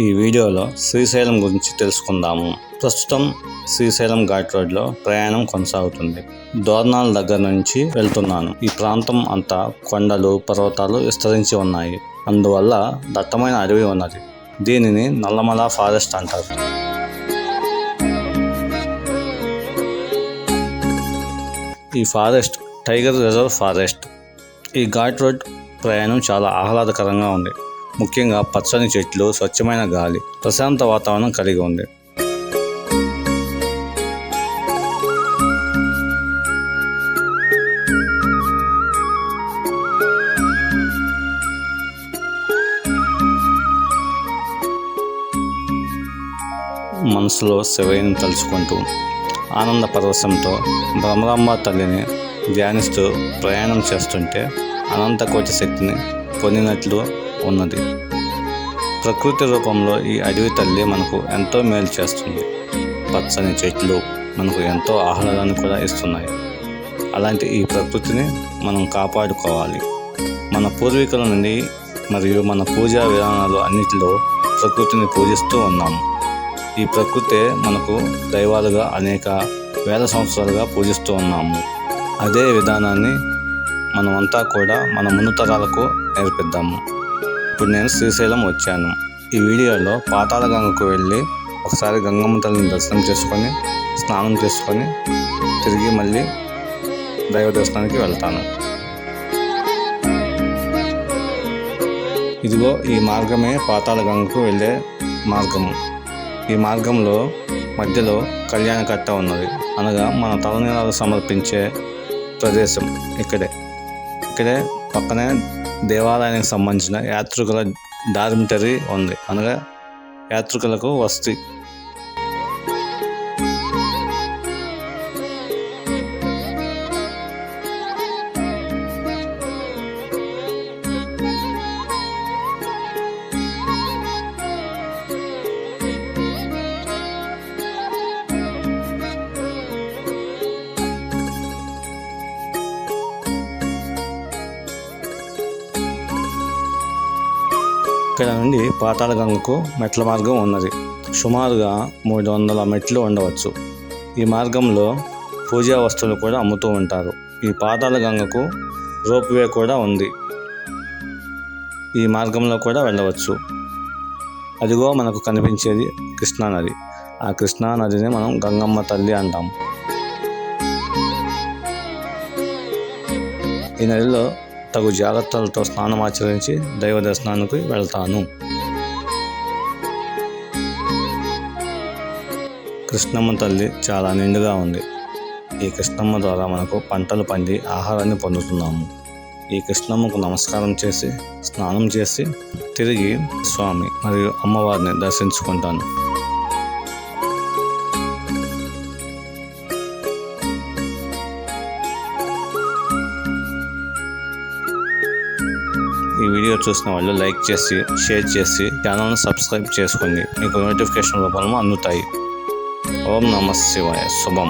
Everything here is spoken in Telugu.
ఈ వీడియోలో శ్రీశైలం గురించి తెలుసుకుందాము. ప్రస్తుతం శ్రీశైలం ఘాట్ రోడ్లో ప్రయాణం కొనసాగుతుంది. దోర్నాల దగ్గర నుంచి వెళ్తున్నాను. ఈ ప్రాంతం అంతా కొండలు, పర్వతాలు విస్తరించి ఉన్నాయి. అందువల్ల దట్టమైన అడవి ఉన్నది. దీనిని నల్లమల ఫారెస్ట్ అంటారు. ఈ ఫారెస్ట్ టైగర్ రిజర్వ్ ఫారెస్ట్. ఈ ఘాట్ రోడ్ ప్రయాణం చాలా ఆహ్లాదకరంగా ఉంది. ముఖ్యంగా పచ్చని చెట్లు, స్వచ్ఛమైన గాలి, ప్రశాంత వాతావరణం కలిగి ఉంది. మనసులో శివయ్యను తలుచుకుంటూ ఆనంద పరవశంతో భ్రమరాంబ తల్లిని ధ్యానిస్తూ ప్రయాణం చేస్తుంటే అనంత కోటి శక్తిని పొందినట్లు ఉన్నది. ప్రకృతి రూపంలో ఈ అడవి తల్లి మనకు ఎంతో మేలు చేస్తుంది. పచ్చని చెట్లు మనకు ఎంతో ఆహ్లాదాన్ని కూడా ఇస్తున్నాయి. అలాంటి ఈ ప్రకృతిని మనం కాపాడుకోవాలి. మన పూర్వీకుల నుండి మరియు మన పూజా విధానాలు అన్నిటిలో ప్రకృతిని పూజిస్తూ ఉన్నాము. ఈ ప్రకృతే మనకు దైవాలుగా అనేక వేల సంవత్సరాలుగా పూజిస్తూ ఉన్నాము. అదే విధానాన్ని మనమంతా కూడా మన ముందు తరాలకు నేర్పిద్దాము. ఇప్పుడు నేను శ్రీశైలం వచ్చాను. ఈ వీడియోలో పాతాళ గంగకు వెళ్ళి ఒకసారి గంగమ్మ తల్లిని దర్శనం చేసుకొని, స్నానం చేసుకొని తిరిగి మళ్ళీ దైవ దర్శనానికి వెళ్తాను. ఇదిగో ఈ మార్గమే పాతాళ గంగకు వెళ్ళే మార్గము. ఈ మార్గంలో మధ్యలో కళ్యాణకట్ట ఉన్నది. అనగా మన తలనీలాలు సమర్పించే ప్రదేశం ఇక్కడే పక్కనే దేవాలయానికి సంబంధించిన యాత్రికుల డార్మిటరీ ఉంది. అనగా యాత్రికులకు వసతి. ఇక్కడ నుండి పాతాళ గంగకు మెట్ల మార్గం ఉన్నది. సుమారుగా 300 మెట్లు ఉండవచ్చు. ఈ మార్గంలో పూజా వస్తువులు కూడా అమ్ముతూ ఉంటారు. ఈ పాతాళ గంగకు రోప్వే కూడా ఉంది. ఈ మార్గంలో కూడా వెళ్ళవచ్చు. అదిగో మనకు కనిపించేది కృష్ణానది. ఆ కృష్ణానదిని మనం గంగమ్మ తల్లి అంటాం. ఈ నదిలో తగు జాగ్రత్తలతో స్నానం ఆచరించి దైవ దర్శనానికి వెళ్తాను. కృష్ణమ్మ తల్లి చాలా నిండుగా ఉంది. ఈ కృష్ణమ్మ ద్వారా మనకు పంటలు పండి ఆహారాన్ని పొందుతున్నాము. ఈ కృష్ణమ్మకు నమస్కారం చేసి, స్నానం చేసి తిరిగి స్వామి మరియు అమ్మవారిని దర్శించుకుంటాను. ఈ వీడియో చూసిన వాళ్ళు లైక్ చేసి, షేర్ చేసి ఛానల్ని సబ్స్క్రైబ్ చేసుకోండి. మీకు నోటిఫికేషన్ రూపంలో అందుతాయి. ఓం నమః శివాయ. శుభం.